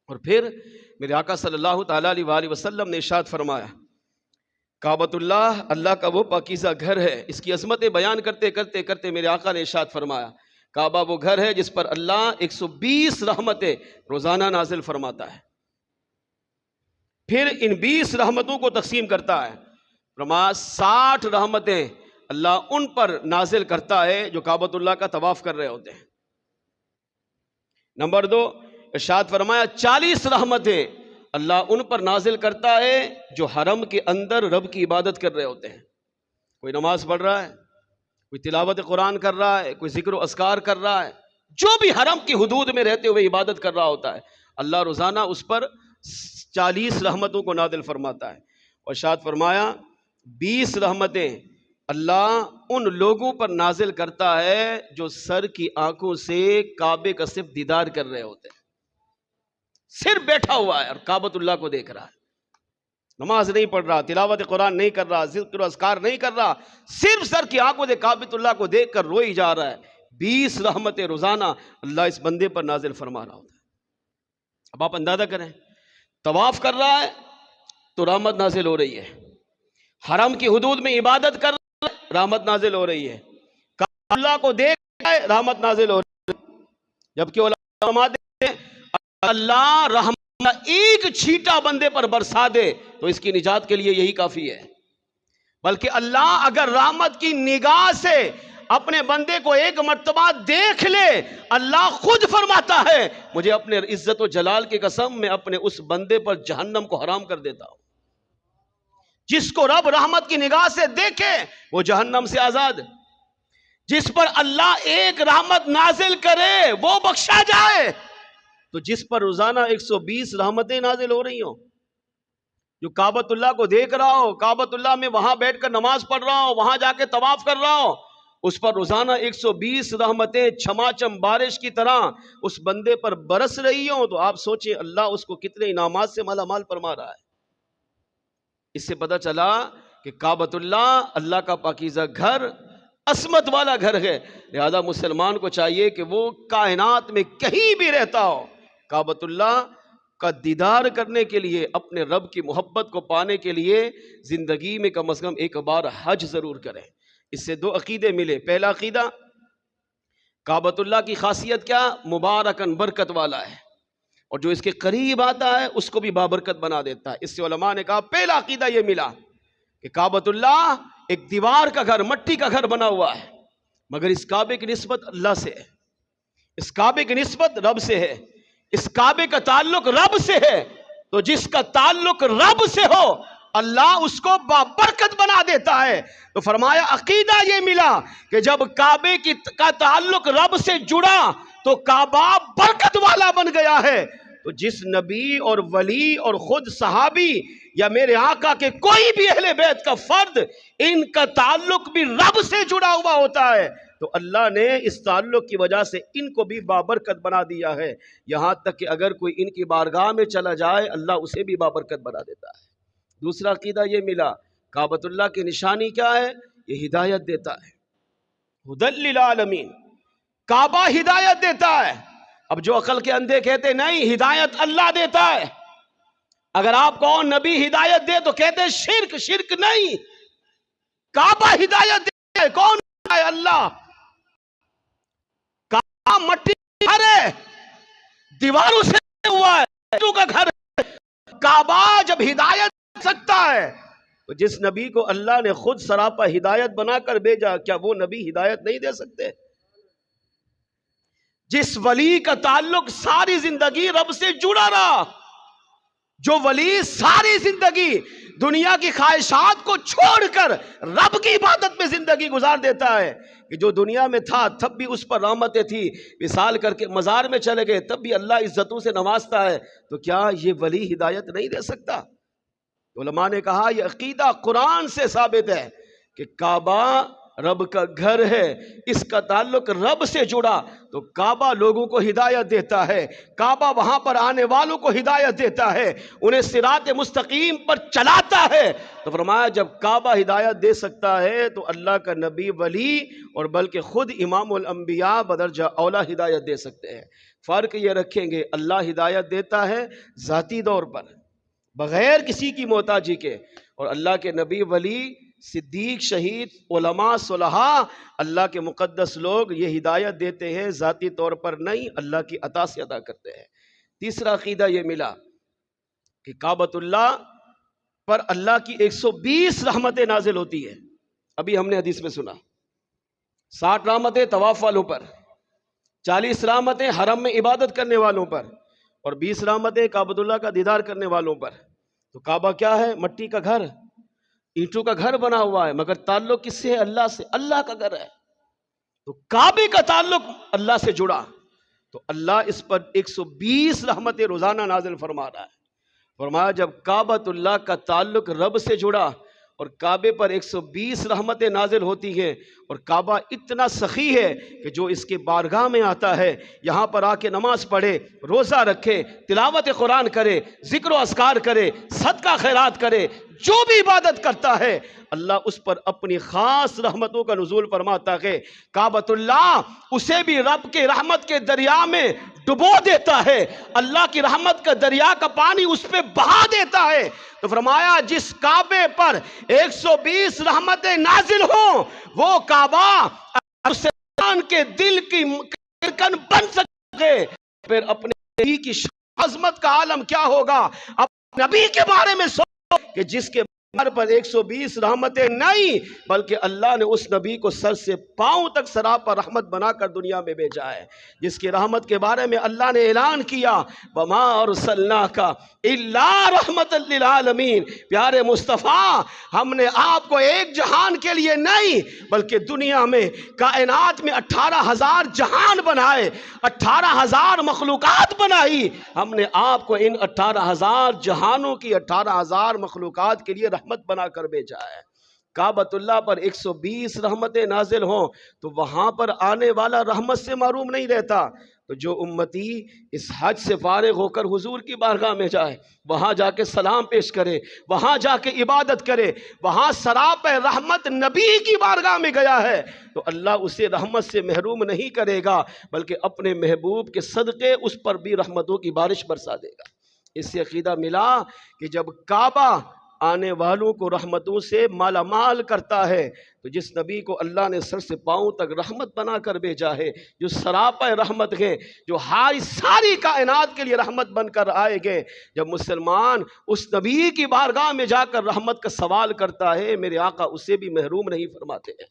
اور پھر میرے آقا صلی اللہ تعالیٰ علیہ وآلہ وسلم نے ارشاد فرمایا کعبۃ اللہ اللہ کا وہ پاکیزہ گھر ہے. اس کی عظمتیں بیان کرتے کرتے کرتے میرے آقا نے ارشاد فرمایا کعبہ وہ گھر ہے جس پر اللہ 120 رحمتیں روزانہ نازل فرماتا ہے. پھر ان 20 رحمتوں کو تقسیم کرتا ہے. فرمایا 60 رحمتیں اللہ ان پر نازل کرتا ہے جو کعبۃ اللہ کا طواف کر رہے ہوتے ہیں. نمبر 2 ارشاد فرمایا 40 رحمتیں اللہ ان پر نازل کرتا ہے جو حرم کے اندر رب کی عبادت کر رہے ہوتے ہیں. کوئی نماز پڑھ رہا ہے، کوئی تلاوت قرآن کر رہا ہے، کوئی ذکر و اذکار کر رہا ہے، جو بھی حرم کی حدود میں رہتے ہوئے عبادت کر رہا ہوتا ہے، اللہ روزانہ اس پر 40 رحمتوں کو نازل فرماتا ہے. اور ارشاد فرمایا 20 رحمتیں اللہ ان لوگوں پر نازل کرتا ہے جو سر کی آنکھوں سے کعبے کا صرف دیدار کر رہے ہوتے ہیں، صرف بیٹھا ہوا ہے اور کعبۃ اللہ کو دیکھ رہا ہے، نماز نہیں پڑھ رہا، تلاوت قرآن نہیں کر رہا، ذکر و اذکار نہیں کر رہا، صرف سر کی آنکھوں سے کعبۃ اللہ کو دیکھ کر روئی جا رہا ہے. 20 رحمتیں روزانہ اللہ اس بندے پر نازل فرما رہا ہوتا ہے. اب آپ اندازہ کریں، طواف کر رہا ہے تو رحمت نازل ہو رہی ہے، حرم کی حدود میں عبادت کر رہا ہے رحمت نازل ہو رہی ہے، کعبۃ اللہ کو دیکھ رہا ہے رحمت نازل ہو رہی ہے. جبکہ علماء فرماتے ہیں اللہ رحمت ایک چھینٹا بندے پر برسا دے تو اس کی نجات کے لیے یہی کافی ہے. بلکہ اللہ اگر رحمت کی نگاہ سے اپنے بندے کو ایک مرتبہ دیکھ لے، اللہ خود فرماتا ہے مجھے اپنے عزت و جلال کی قسم میں اپنے اس بندے پر جہنم کو حرام کر دیتا ہوں. جس کو رب رحمت کی نگاہ سے دیکھے وہ جہنم سے آزاد، جس پر اللہ ایک رحمت نازل کرے وہ بخشا جائے. تو جس پر روزانہ 120 رحمتیں نازل ہو رہی ہوں، جو کعبۃ اللہ کو دیکھ رہا ہو، کعبۃ اللہ میں وہاں بیٹھ کر نماز پڑھ رہا ہو، وہاں جا کے طواف کر رہا ہو، اس پر روزانہ 120 رحمتیں چھماچم بارش کی طرح اس بندے پر برس رہی ہوں، تو آپ سوچیں اللہ اس کو کتنے انعامات سے مالا مال فرما رہا ہے. اس سے پتہ چلا کہ کعبۃ اللہ اللہ کا پاکیزہ گھر، عصمت والا گھر ہے. لہذا مسلمان کو چاہیے کہ وہ کائنات میں کہیں بھی رہتا ہو، کعبۃ اللہ کا دیدار کرنے کے لیے، اپنے رب کی محبت کو پانے کے لیے زندگی میں کم از کم ایک بار حج ضرور کریں. اس سے 2 عقیدے ملے. پہلا عقیدہ، کعبۃ اللہ کی خاصیت کیا؟ مبارکن، برکت والا ہے، اور جو اس کے قریب آتا ہے اس کو بھی بابرکت بنا دیتا ہے. اس سے علماء نے کہا پہلا عقیدہ یہ ملا کہ کعبۃ اللہ ایک دیوار کا گھر، مٹی کا گھر بنا ہوا ہے، مگر اس کعبے کی نسبت اللہ سے ہے، اس کعبے کی نسبت رب سے ہے، اس کعبے کا تعلق رب سے ہے. تو جس کا تعلق رب سے ہو اللہ اس کو بابرکت بنا دیتا ہے. تو فرمایا عقیدہ یہ ملا کہ جب کعبے کا تعلق رب سے جڑا تو کعبہ برکت والا بن گیا ہے. تو جس نبی اور ولی اور خود صحابی یا میرے آقا کے کوئی بھی اہل بیت کا فرد ان کا تعلق بھی رب سے جڑا ہوا ہوتا ہے، تو اللہ نے اس تعلق کی وجہ سے ان کو بھی بابرکت بنا دیا ہے. یہاں تک کہ اگر کوئی ان کی بارگاہ میں چلا جائے اللہ اسے بھی بابرکت بنا دیتا ہے. دوسرا عقیدہ یہ ملا، کعبۃ اللہ کی نشانی کیا ہے؟ یہ ہدایت دیتا ہے، ہدی للعالمین. کعبہ ہدایت دیتا ہے. اب جو عقل کے اندھے کہتے نہیں ہدایت اللہ دیتا ہے، اگر آپ کو نبی ہدایت دے تو کہتے شرک. شرک نہیں، کعبہ ہدایت دیتا ہے. کون ہے؟ اللہ. کعبہ مٹی کا گھر ہے، دیواروں سے ہوا ہے، کا گھر ہے. کعبہ جب ہدایت دے سکتا ہے تو جس نبی کو اللہ نے خود سراپا ہدایت بنا کر بھیجا، کیا وہ نبی ہدایت نہیں دے سکتے؟ جس ولی کا تعلق ساری زندگی رب سے جڑا رہا، جو ولی ساری زندگی دنیا کی خواہشات کو چھوڑ کر رب کی عبادت میں زندگی گزار دیتا ہے، کہ جو دنیا میں تھا تب بھی اس پر رحمتیں تھی، وصال کر کے مزار میں چلے گئے تب بھی اللہ عزتوں سے نوازتا ہے، تو کیا یہ ولی ہدایت نہیں دے سکتا؟ علماء نے کہا یہ عقیدہ قرآن سے ثابت ہے کہ کعبہ رب کا گھر ہے، اس کا تعلق رب سے جڑا تو کعبہ لوگوں کو ہدایت دیتا ہے، کعبہ وہاں پر آنے والوں کو ہدایت دیتا ہے، انہیں صراط مستقیم پر چلاتا ہے. تو فرمایا جب کعبہ ہدایت دے سکتا ہے تو اللہ کا نبی ولی اور بلکہ خود امام الانبیاء بدرجہ اولا ہدایت دے سکتے ہیں. فرق یہ رکھیں گے اللہ ہدایت دیتا ہے ذاتی طور پر بغیر کسی کی محتاجی کے، اور اللہ کے نبی ولی صدیق شہید علماء صلحاء اللہ کے مقدس لوگ یہ ہدایت دیتے ہیں ذاتی طور پر نہیں، اللہ کی عطا سے عطا کرتے ہیں۔ تیسرا عقیدہ یہ ملا کہ کعبۃ اللہ پر اللہ کی 120 رحمتیں نازل ہوتی ہیں۔ ابھی ہم نے حدیث میں سنا 60 رحمتیں طواف والوں پر، 40 رحمتیں حرم میں عبادت کرنے والوں پر، اور 20 رحمتیں کعبۃ اللہ کا دیدار کرنے والوں پر۔ تو کعبہ کیا ہے؟ مٹی کا گھر، اینٹوں کا گھر بنا ہوا ہے، مگر تعلق کس سے ہے؟ اللہ سے، اللہ کا گھر ہے۔ تو کعبے کا تعلق اللہ سے جڑا، تو اللہ اس پر 120 رحمتیں روزانہ نازل فرما رہا ہے۔ فرمایا جب کعبۃ اللہ کا تعلق رب سے جڑا اور کعبے پر 120 رحمتیں نازل ہوتی ہیں، اور کعبہ اتنا سخی ہے کہ جو اس کے بارگاہ میں آتا ہے یہاں پر آ کے نماز پڑھے، روزہ رکھے، تلاوت قرآن کرے، ذکر و اذکار کرے، صدقہ خیرات کرے، جو بھی عبادت کرتا ہے اللہ اس پر اپنی خاص رحمتوں کا نزول فرماتا ہے۔ کعبۃ اللہ اسے بھی رب کے رحمت کے دریا میں ڈبو دیتا ہے، اللہ کی رحمت کا دریا کا پانی اس پہ بہا دیتا ہے۔ تو فرمایا جس کعبے پر 120 رحمتیں نازل ہوں وہ کعبہ مسلمان کے دل کی دھڑکن بن سکے، پھر اپنے نبی کی عظمت کا عالم کیا ہوگا؟ اپنے نبی کے بارے میں سوچو کہ جس کے بارے پر 120 رحمتیں نہیں بلکہ اللہ نے اس نبی کو سر سے پاؤں تک سراپا رحمت بنا کر دنیا میں بھیجا ہے، جس کی رحمت کے بارے میں اللہ نے اعلان کیا وما ارسلناک الا رحمت للعالمین۔ پیارے مصطفیٰ ہم نے آپ کو ایک جہان کے لیے نہیں بلکہ دنیا میں کائنات میں 18,000 جہان بنائے، 18,000 مخلوقات بنائی، ہم نے آپ کو ان 18,000 جہانوں کی 18,000 مخلوقات کے لیے رحمت بنا کر بھیجا ہے۔ کعبۃ اللہ پر 120 رحمتیں نازل ہوں تو وہاں پر آنے والا رحمت سے محروم نہیں رہتا۔ تو جو امتی اس حج سے فارغ ہو کر حضور کی بارگاہ میں جائے، وہاں جا کے سلام پیش کرے، وہاں جا کے عبادت کرے، وہاں سراپے رحمت نبی کی بارگاہ میں گیا ہے تو اللہ اسے رحمت سے محروم نہیں کرے گا بلکہ اپنے محبوب کے صدقے اس پر بھی رحمتوں کی بارش برسا دے گا۔ اس سے عقیدہ ملا کہ جب کعبہ آنے والوں کو رحمتوں سے مالا مال کرتا ہے تو جس نبی کو اللہ نے سر سے پاؤں تک رحمت بنا کر بھیجا ہے، جو سراپا رحمت ہے، جو ساری کائنات کے لیے رحمت بن کر آئے گے، جب مسلمان اس نبی کی بارگاہ میں جا کر رحمت کا سوال کرتا ہے میرے آقا اسے بھی محروم نہیں فرماتے ہیں۔